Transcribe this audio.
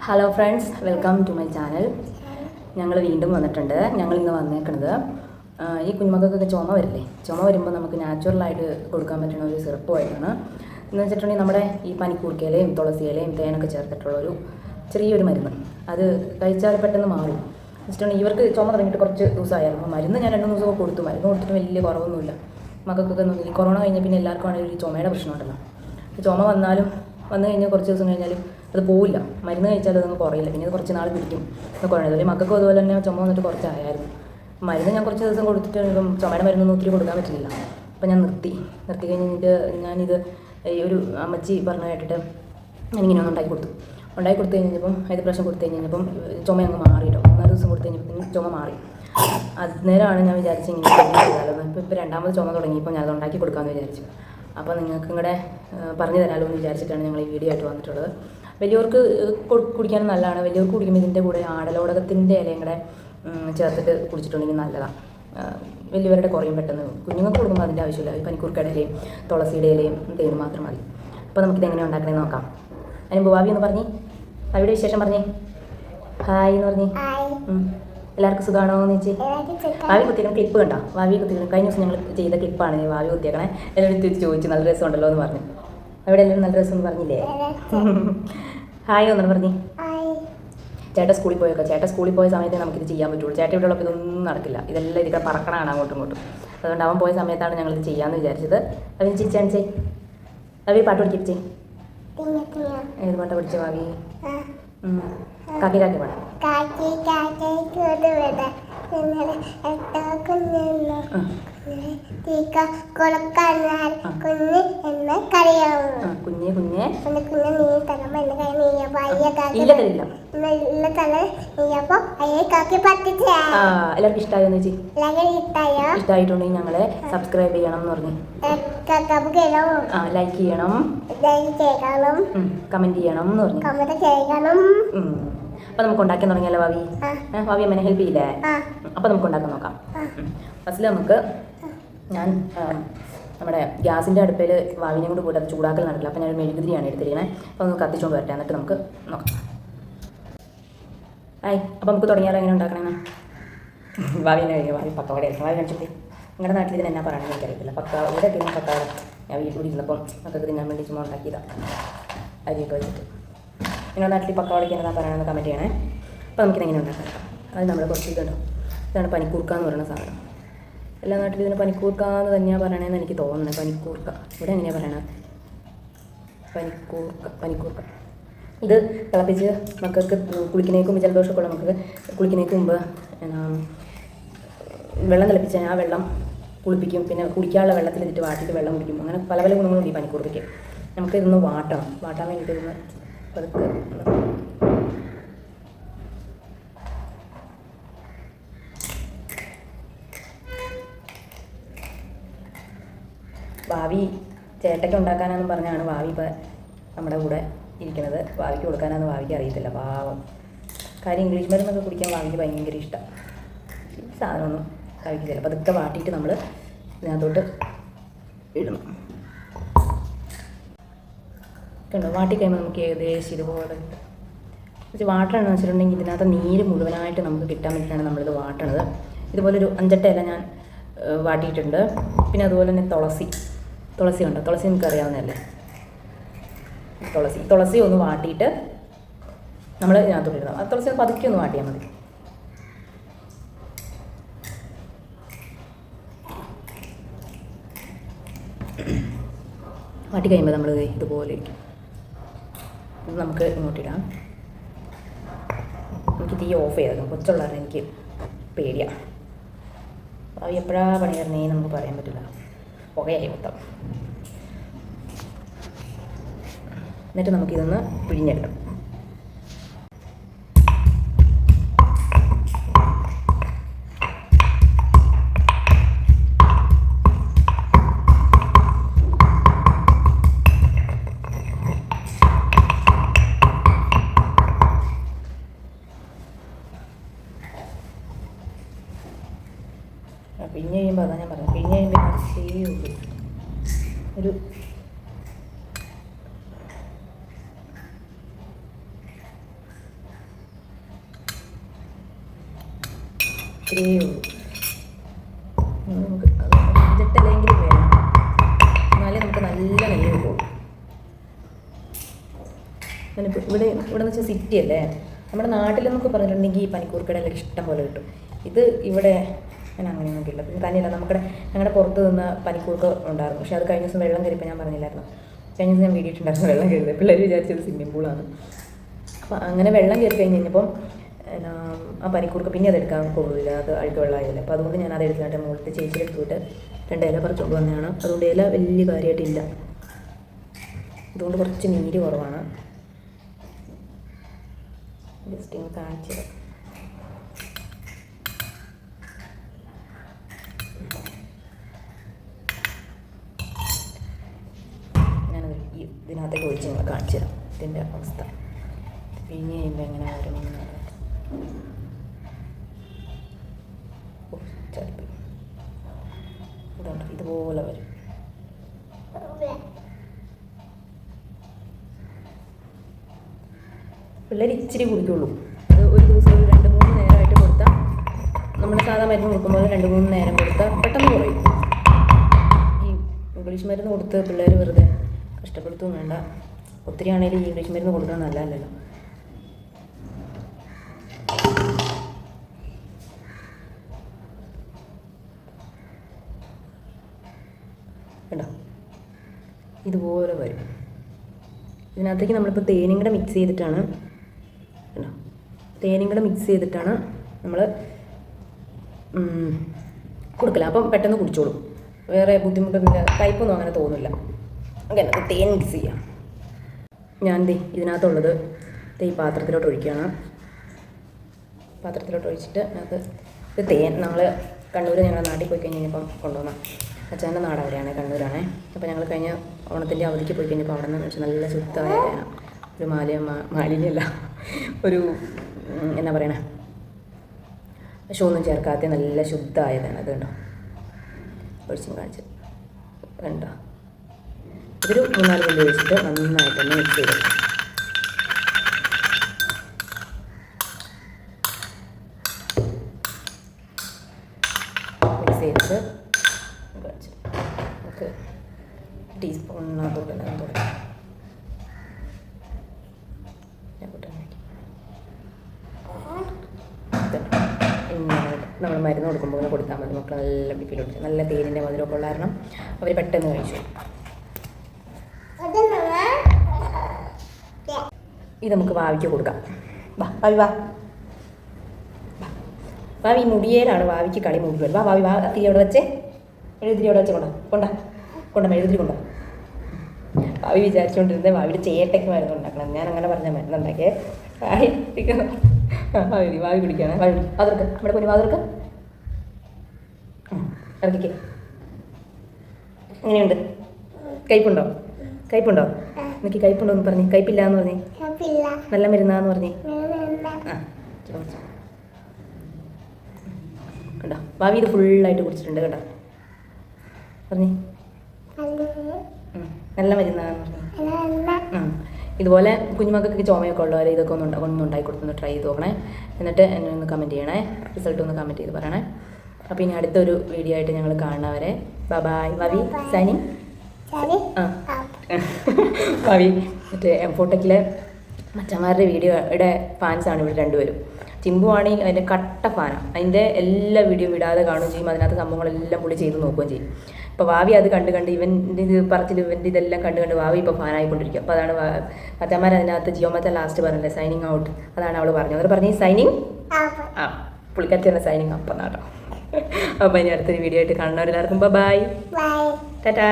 Hello friends, welcome to my channel. ഞങ്ങൾ വീണ്ടും വന്നിട്ടുണ്ട്. ഞങ്ങൾ ഇന്ന് വന്നേക്കുന്നത് ഈ കുഞ്ഞുമക്കൾക്കൊക്കെ ചുമ വരില്ലേ, ചുമ വരുമ്പോൾ നമുക്ക് നാച്ചുറലായിട്ട് കൊടുക്കാൻ പറ്റുന്ന ഒരു സിറപ്പുമായിട്ടാണ്. എന്ന് വെച്ചിട്ടുണ്ടെങ്കിൽ നമ്മുടെ ഈ പനിക്കൂർക്കയിലയും തുളസിയിലയും തേനൊക്കെ ചേർത്തിട്ടുള്ളൊരു ചെറിയൊരു മരുന്ന്. അത് കഴിച്ചാൽ പെട്ടെന്ന് മാറും. വെച്ചിട്ടുണ്ടെങ്കിൽ ഇവർക്ക് ചുമ തുടങ്ങിയിട്ട് കുറച്ച് ദിവസമായിരുന്നു. മരുന്ന് ഞാൻ 2-3 ദിവസമൊക്കെ കൊടുത്തു. മരുന്ന് കൊടുത്തിട്ട് വലിയ കുറവൊന്നുമില്ല. മക്കൾക്കൊക്കെ ഈ കൊറോണ കഴിഞ്ഞാൽ പിന്നെ എല്ലാവർക്കും ആണെങ്കിൽ ഒരു ചുമയുടെ പ്രശ്നമുണ്ടല്ലോ. ചുമ വന്നു കഴിഞ്ഞാൽ കുറച്ച് ദിവസം കഴിഞ്ഞാലും അത് പോവില്ല. മരുന്ന് കഴിച്ചാൽ അതൊന്നും കുറയില്ല. പിന്നെ അത് കുറച്ച് നാൾ പിടിക്കും. കുറയണം. അതുപോലെ മക്കൾക്കും അതുപോലെ തന്നെ ചുമ വന്നിട്ട് കുറച്ചായിരുന്നു. മരുന്ന് ഞാൻ കുറച്ച് ദിവസം കൊടുത്തിട്ട് ഇപ്പം ചുമയുടെ മരുന്നൊന്നും ഒത്തിരി കൊടുക്കാൻ പറ്റില്ല. അപ്പം ഞാൻ നിർത്തി കഴിഞ്ഞിട്ട് ഞാനിത് ഈ ഒരു അമ്മച്ചി പറഞ്ഞ കേട്ടിട്ട് ഞാനിങ്ങനെ ഒന്ന് ഉണ്ടാക്കി കൊടുത്തു കഴിഞ്ഞപ്പം 5 പ്രാവശ്യം കൊടുത്തു കഴിഞ്ഞപ്പം ചുമ അങ്ങ് മാറിയിട്ടോ. 3 ദിവസം കൊടുത്തു കഴിഞ്ഞപ്പോൾ ചുമ മാറി. അന്നേരമാണ് ഞാൻ വിചാരിച്ചത് ഇങ്ങനെ ചെയ്താലോ. ഇപ്പോൾ 2ാമത് ചുമ തുടങ്ങിയപ്പോൾ ഞാൻ അത് ഉണ്ടാക്കി കൊടുക്കാമെന്ന് വിചാരിച്ചു. അപ്പോൾ നിങ്ങൾക്ക് ഇങ്ങടെ പറഞ്ഞു തരാമല്ലോ എന്ന് വിചാരിച്ചിട്ടാണ് ഞങ്ങൾ ഈ വീഡിയോ ആയിട്ട് വന്നിട്ടുള്ളത്. വലിയവർക്ക് കുടിക്കാൻ നല്ലതാണ്. വലിയവർക്ക് കുടിക്കുമ്പോൾ ഇതിൻ്റെ കൂടെ ആടലോടകത്തിൻ്റെ ഇലയും കൂടെ ചേർത്തിട്ട് കുടിച്ചിട്ടുണ്ടെങ്കിൽ നല്ലതാണ്. വലിയവരുടെ കുറയും പെട്ടെന്ന്. കുഞ്ഞുങ്ങൾക്ക് കൊടുക്കുമ്പോൾ അതിൻ്റെ ആവശ്യമില്ല. ഈ പനിക്കൂർക്കയുടെ ഇലയും തുളസിയുടെ ഇലയും തേനും മാത്രം മതി. അപ്പോൾ നമുക്കിത് എങ്ങനെ ഉണ്ടാക്കണമെന്ന് നോക്കാം. അതിന് ഭാവി എന്ന് പറഞ്ഞേ, ഭാവിയുടെ വിശേഷം പറഞ്ഞേ. ഹായ് എന്ന് പറഞ്ഞേ. എല്ലാവർക്കും സുഖമാണോ എന്ന് ചോദിച്ചേ. ഭാവി കുത്തിയേക്കണം ക്ലിപ്പ് കണ്ടോ? ഭാവി കുത്തിയേക്കണം. കഴിഞ്ഞ ദിവസം ഞങ്ങൾ ചെയ്ത ക്ലിപ്പാണ് ഭാവി കുത്തിയേക്കണേ. എല്ലാവരും തിരിച്ച് ചോദിച്ചു നല്ല രസമുണ്ടല്ലോ എന്ന് പറഞ്ഞു. അവിടെ എല്ലാവരും നല്ല രസം എന്ന് പറഞ്ഞില്ലേ? ഹായ് ഒന്നും പറഞ്ഞേ. ചേട്ടൻ സ്കൂളിൽ പോയേക്കാം. ചേട്ടൻ സ്കൂളിൽ പോയ സമയത്തേ നമുക്കിത് ചെയ്യാൻ പറ്റുള്ളൂ. ചേട്ടൻ ഇവിടെ ഉള്ളപ്പോൾ ഇതൊന്നും നടക്കില്ല. ഇതെല്ലാം ഇതൊക്കെ പറക്കണമാണ് അങ്ങോട്ടും ഇങ്ങോട്ടും. അതുകൊണ്ട് അവൻ പോയ സമയത്താണ് ഞങ്ങളിത് ചെയ്യാമെന്ന് വിചാരിച്ചത്. അവൻ ചിരിച്ചാണിച്ചേ. ഭാവി പാട്ട് പഠിപ്പിച്ചേ. ഏത് പാട്ടാ പഠിച്ച ഭാവി? കാക്കി പാടാം. കുഞ്ഞെ കുഞ്ഞെ എല്ലാവർക്കും ഇഷ്ടമായോന്ന് ചേച്ചി? ഇഷ്ടമായിട്ടുണ്ടെങ്കിൽ ഞങ്ങളെ സബ്സ്ക്രൈബ് ചെയ്യണം എന്ന് പറഞ്ഞു. ലൈക്ക് ചെയ്യണം, കമന്റ് ചെയ്യണം എന്ന് പറഞ്ഞു. അപ്പൊ നമുക്ക് ഉണ്ടാക്കാൻ തുടങ്ങിയല്ലോ ഭാവി. ഭാവി അമ്മനെ ഹെൽപ്പ് ചെയ്യില്ലേ? അപ്പൊ നമുക്ക് ഉണ്ടാക്കാൻ നോക്കാം. ഫസ്റ്റിൽ നമുക്ക് ഞാൻ നമ്മുടെ ഗ്യാസിൻ്റെ അടുപ്പിൽ ഭാവിനെ കൊണ്ട് പോയിട്ട് അത് ചൂടാക്കൽ നടക്കില്ല. അപ്പം ഞാനൊരു മെഴുകുതിരിയാണ് എടുത്തിരിക്കുന്നത്. അപ്പോൾ ഒന്ന് കത്തിച്ചുകൊണ്ട് വരട്ടെ, എന്നിട്ട് നമുക്ക് നോക്കാം. അപ്പോൾ നമുക്ക് തുടങ്ങിയാലോ എങ്ങനെ ഉണ്ടാക്കണമെന്ന്. ഭാവിനെ കഴിക്കുക. ഭാവി പക്കവട ആയിരിക്കും. ഭാവി കഴിച്ചിട്ട് നിങ്ങളുടെ നാട്ടിൽ ഇതിന് എന്നാ പറയണമെന്ന് എനിക്കറിയത്തില്ല. ഇവിടെ തിന്നും പക്കവട. ഞാൻ വീട്ടിൽ ഇരുന്നപ്പം മക്കൾക്ക് തിന്നാൻ വേണ്ടി ചുമ്മാ ഉണ്ടാക്കിയതാണ്. അരിയൊക്കെ വെച്ചിട്ട്. നിങ്ങളുടെ നാട്ടിൽ പക്കവടയ്ക്ക് എന്നാ പറയണമെന്ന് കമൻറ്റ് ചെയ്യണേ. അപ്പോൾ നമുക്കിതെങ്ങനെ ഉണ്ടാക്കാം. അത് നമ്മൾ കുറച്ച് ഇതുണ്ടോ. ഇതാണ് പനിക്കൂർക്ക എന്ന് പറയുന്ന സാധനം. എല്ലാ നാട്ടിലും ഇതിന് പനിക്കൂർക്ക എന്ന് തന്നെയാണ് പറയണതെന്ന് എനിക്ക് തോന്നുന്നത്. പനിക്കൂർക്ക ഇവിടെ എങ്ങനെയാണ് പറയണത്? പനിക്കൂർക്ക. ഇത് തിളപ്പിച്ച് മക്കൾക്ക് കുളിക്കുന്നതിന് മുമ്പ്, ജലദോഷമൊക്കെ ഉള്ള മക്കൾക്ക് കുളിക്കുന്നതിന് മുമ്പ് വെള്ളം തിളപ്പിച്ച് ആ വെള്ളം കുളിപ്പിക്കും. പിന്നെ കുടിക്കാനുള്ള വെള്ളത്തിലിട്ട് വാട്ടിയിട്ട് വെള്ളം കുടിക്കും. അങ്ങനെ പല പല ഗുണങ്ങളുണ്ട് ഈ പനിക്കൂർക്കയ്ക്ക്. നമുക്ക് ഇതൊന്ന് വാട്ടാൻ വേണ്ടിയിട്ട് ഇതൊന്ന് പതുക്കെ ഭാവി ചേട്ടയ്ക്ക് ഉണ്ടാക്കാനാണെന്ന് പറഞ്ഞാണ് ഭാവി ഇപ്പോൾ നമ്മുടെ കൂടെ ഇരിക്കുന്നത്. ഭാവിക്ക് കൊടുക്കാനാണെന്ന് ഭാവിക്ക് അറിയത്തില്ല. പാവം. കാര്യം ഇംഗ്ലീഷ് മരുന്നൊക്കെ കുടിക്കാൻ ഭാവിക്ക് ഭയങ്കര ഇഷ്ടം. ഈ സാധനമൊന്നും ഭാവിക്ക് ചില പതുക്കെ വാട്ടിയിട്ട് നമ്മൾ ഇതിനകത്തോട്ട് ഇടണം. കണ്ടോ? വാട്ടി കഴിയുമ്പോൾ നമുക്ക് ഏകദേശം ഇതുപോലെ വാട്ടണമെന്ന് വെച്ചിട്ടുണ്ടെങ്കിൽ ഇതിനകത്ത് നീര് മുഴുവനായിട്ട് നമുക്ക് കിട്ടാൻ വേണ്ടിയിട്ടാണ് നമ്മളിത് വാട്ടണത്. ഇതുപോലൊരു 5-8 ഇല ഞാൻ വാട്ടിയിട്ടുണ്ട്. പിന്നെ അതുപോലെ തന്നെ തുളസി ഉണ്ടോ? തുളസി നിങ്ങൾക്ക് അറിയാവുന്നതല്ലേ? തുളസി ഒന്ന് വാട്ടിയിട്ട് നമ്മൾ ഇതിനകത്തോട്ട് ഇടണം. ആ തുളസി ഒന്ന് പതുക്കെ ഒന്ന് വാട്ടിയാൽ മതി. വാട്ടി കഴിയുമ്പോൾ നമ്മൾ ഇതുപോലെ ഇരിക്കും. ഇത് നമുക്ക് ഇങ്ങോട്ടിടാം. എനിക്ക് തീ ഓഫ് ചെയ്തേക്കാം. കൊച്ചുള്ളതാണ് എനിക്ക് പേടിയാണ്. ഭാവി എപ്പോഴാണ് പണി തരണേ നമുക്ക് പറയാൻ പറ്റില്ല. പുകയായി മൊത്തം. എന്നിട്ട് നമുക്കിതൊന്ന് പിഴിഞ്ഞെടുക്കാം. പിഴിഞ്ഞ് കഴിയുമ്പോൾ അതാണ് ഞാൻ പറഞ്ഞത്. പിഴിഞ്ഞ് കഴിയുമ്പോൾ ഒരു ഇത്രയേ ഉള്ളൂ. നമുക്ക് ഇതിട്ടല്ലെങ്കിലും വേണം, എന്നാലേ നമുക്ക് നല്ല നെയ്യ് കിട്ടുള്ളൂ. ഞാനിപ്പോൾ ഇവിടെ എന്ന് വെച്ചാൽ സിറ്റി അല്ലേ, നമ്മുടെ നാട്ടിലെന്നൊക്കെ പറഞ്ഞിട്ടുണ്ടെങ്കിൽ ഈ പനിക്കൂർക്കയുടെ ഇഷ്ടം പോലെ കിട്ടും. ഇത് ഇവിടെ ഞാൻ അങ്ങനെയൊന്നും കിട്ടില്ല. പിന്നെ തന്നെയല്ല, ഞങ്ങളുടെ പുറത്ത് നിന്ന് പനിക്കൂർക്ക ഉണ്ടായിരുന്നു. പക്ഷേ അത് കഴിഞ്ഞ ദിവസം വെള്ളം കയറിയപ്പോൾ ഞാൻ പറഞ്ഞില്ലായിരുന്നു, കഴിഞ്ഞ ദിവസം ഞാൻ വീടിയിട്ടുണ്ടായിരുന്നു വെള്ളം കയറിയത്. പിള്ളേർ വിചാരിച്ചത് സ്വിമ്മിംഗ് പൂളാണ്. അപ്പോൾ അങ്ങനെ വെള്ളം കയറി കഴിഞ്ഞ് കഴിഞ്ഞപ്പം ആ പനിക്കൂർക്ക പിന്നെ അതെടുക്കാൻ കൊള്ളില്ല, അത് അഴുക്ക് വെള്ളമായില്ല. അപ്പോൾ അതുകൊണ്ട് ഞാൻ അത് എടുക്കാനായിട്ട് മുകളിൽ ചേച്ചി എടുത്തിട്ട് 2 ഇല പറിച്ചുകൊണ്ട് വന്നതാണ്. അതുകൊണ്ട് ഇല വലിയ കാര്യമായിട്ടില്ല, അതുകൊണ്ട് കുറച്ച് നീര് കുറവാണ്. ജസ്റ്റ് ഇങ്ങനെ കാണിച്ചത്. ഞാനത് ഇതിനകത്തേക്ക് ഒഴിച്ച് നിങ്ങൾ കാണിച്ചു തരാം ഇതിൻ്റെ അവസ്ഥ. പിഴിഞ്ഞ് കഴിയുമ്പോൾ എങ്ങനെ വരും ചിലപ്പോൾ ഇതുണ്ട്, ഇതുപോലെ വരും. പിള്ളേർ ഇച്ചിരി കുടിക്കുള്ളൂ. അത് ഒരു ദിവസം ഒരു 2-3 നേരമായിട്ട് കൊടുത്താൽ, നമ്മൾ സാധാ മരുന്ന് കൊടുക്കുമ്പോൾ 2-3 നേരം കൊടുത്താൽ പെട്ടെന്ന് കുറയും. ഈ ഇംഗ്ലീഷ് മരുന്ന് കൊടുത്ത് പിള്ളേർ വെറുതെ കഷ്ടപ്പെടുത്തും വേണ്ട. ഒത്തിരി ആണെങ്കിലും ഈ ഇംഗ്ലീഷ് മരുന്ന് കൊടുക്കുന്നത് നല്ലതല്ലല്ലോ. കേട്ടോ, ഇതുപോലെ വരും. ഇതിനകത്തേക്ക് നമ്മളിപ്പോൾ തേനും കൂടെ മിക്സ് ചെയ്തിട്ടാണ് കേട്ടോ, തേനും കൂടെ മിക്സ് ചെയ്തിട്ടാണ് നമ്മൾ കൊടുക്കില്ല. അപ്പം പെട്ടെന്ന് കുടിച്ചോളും, വേറെ ബുദ്ധിമുട്ടൊന്നുമില്ല, കയ്പൊന്നും അങ്ങനെ തോന്നില്ല. ഓക്കെ, നമുക്ക് തേൻ മിക്സ് ചെയ്യാം. ഞാൻ ഇതിനകത്തുള്ളത് ഈ പാത്രത്തിലോട്ട് ഒഴിക്കുകയാണ്. പാത്രത്തിലോട്ട് ഒഴിച്ചിട്ട് അത് ഇത് തേൻ നമ്മൾ കണ്ണൂർ ഞങ്ങളുടെ നാട്ടിൽ പോയി കഴിഞ്ഞപ്പം കൊണ്ടുവന്ന അച്ഛൻ്റെ നാട് അവിടെയാണ്, കണ്ണൂരാണേ. അപ്പോൾ ഞങ്ങൾ കഴിഞ്ഞ ഓണത്തിൻ്റെ അവധിക്ക് പോയി കഴിഞ്ഞപ്പോൾ അവിടെ നിന്ന് വെച്ചാൽ നല്ല ശുദ്ധമായ തേന, ഒരു മാലിന്യമല്ല, ഒരു എന്നാ പറയണേ, വിഷമൊന്നും ചേർക്കാത്ത നല്ല ശുദ്ധമായതാണ്. അത് കണ്ടോ, ഒഴിച്ചും കാണിച്ച് കണ്ടോ. ഇതൊരു 3-4 മിനിറ്റ് ഒഴിച്ചിട്ട് നന്നായിട്ടൊന്ന് മിക്സ് ചെയ്ത് നമുക്ക് ടീസ്പൂണിനകത്തോട്ട് ഞാൻ തുടങ്ങി നമ്മൾ മരുന്ന് കൊടുക്കുമ്പോൾ ഇങ്ങനെ കൊടുത്താൽ മതി. മക്കൾ നല്ല ബിപ്പിലോട്ട് നല്ല തേനിൻ്റെ മധുരമൊക്കെ ഉള്ള കാരണം അവർ പെട്ടെന്ന് കഴിച്ചു. ഇത് നമുക്ക് ഭാവിക്ക് കൊടുക്കാം. ഭാവി ഭാവി മുടിയേലാണ് ഭാവിക്ക് കളി മുടി. ഭാവി തിരി അവിടെ വെച്ചേ, എഴുതിരി അവിടെ വെച്ച് കൊണ്ട എഴുതിരി കൊണ്ട. ഭാവി വിചാരിച്ചുകൊണ്ടിരുന്നത് ഭാവിയുടെ ചേട്ടയ്ക്ക് മരുന്ന് ഉണ്ടാക്കണം. ഞാൻ അങ്ങനെ പറഞ്ഞ മരുന്നുണ്ടാക്കിയേ. ഭാവി കുടിക്കുകയാണ്. വാതിർക്ക് നമ്മുടെ പൊന്നു വാതിർക്ക് ഇറക്കിക്കേ. എങ്ങനെയുണ്ട്? കയ്പുണ്ടോ? എനിക്ക് കയ്പുണ്ടോ എന്ന് പറഞ്ഞേ. കയ്പില്ല എന്ന് പറഞ്ഞേ. നല്ല മരുന്നാന്ന് പറഞ്ഞേ. കേട്ടോ, ഭാവി ഇത് ഫുള്ളായിട്ട് കുടിച്ചിട്ടുണ്ട് കേട്ടോ. പറഞ്ഞേ നല്ല മരുന്നാന്ന് പറഞ്ഞേ. ഇതുപോലെ കുഞ്ഞുമക്കൾക്ക് ചുമയൊക്കെ ഉള്ളവർ ഇതൊക്കെ ഒന്ന് ഉണ്ടാക്കി കൊടുത്തൊന്ന് ട്രൈ ചെയ്ത് നോക്കണേ. എന്നിട്ട് എന്നെ ഒന്ന് കമൻറ്റ് ചെയ്യണേ, റിസൾട്ട് ഒന്ന് കമൻറ്റ് ചെയ്ത് പറയണേ. അപ്പോൾ ഇനി അടുത്തൊരു വീഡിയോ ആയിട്ട് ഞങ്ങൾ കാണുന്നവരെ ബൈ. ഭാവി സൈനിങ്. ഭാവി മറ്റേ ഫോട്ടോക്കിലെ മച്ചന്മാരുടെ വീഡിയോയുടെ ഫാൻസാണ് ഇവിടെ രണ്ടുപേരും. ചിമ്പു ആണെങ്കിൽ അതിൻ്റെ കട്ട ഫാനാണ്. അതിൻ്റെ എല്ലാ വീഡിയോ വിടാതെ കാണുകയും ചെയ്യും, അതിനകത്ത് സംഭവങ്ങളെല്ലാം പുള്ളി ചെയ്ത് നോക്കുകയും ചെയ്യും. അപ്പോൾ ഭാവി അത് കണ്ട് ഇവൻ്റെ ഇത് പറച്ചിൽ ഇവൻ്റെ ഇതെല്ലാം കണ്ട് ഭാവി ഇപ്പോൾ ഫാനായിക്കൊണ്ടിരിക്കും. അപ്പോൾ അതാണ് മച്ചന്മാർ അതിനകത്ത് ജിയോ മച്ച ലാസ്റ്റ് പറഞ്ഞില്ലേ സൈനിങ് ഔട്ട്, അതാണ് അവൾ പറഞ്ഞത്. അവർ പറഞ്ഞ് സൈനിങ് പുള്ളിക്കാരി തന്നെ സൈനിങ് അപ്പം നാട്ടോ. അപ്പോൾ ഇനി അടുത്തൊരു വീഡിയോ ആയിട്ട് കാണുന്നവരെല്ലാവർക്കും ബൈ, ടാറ്റാ.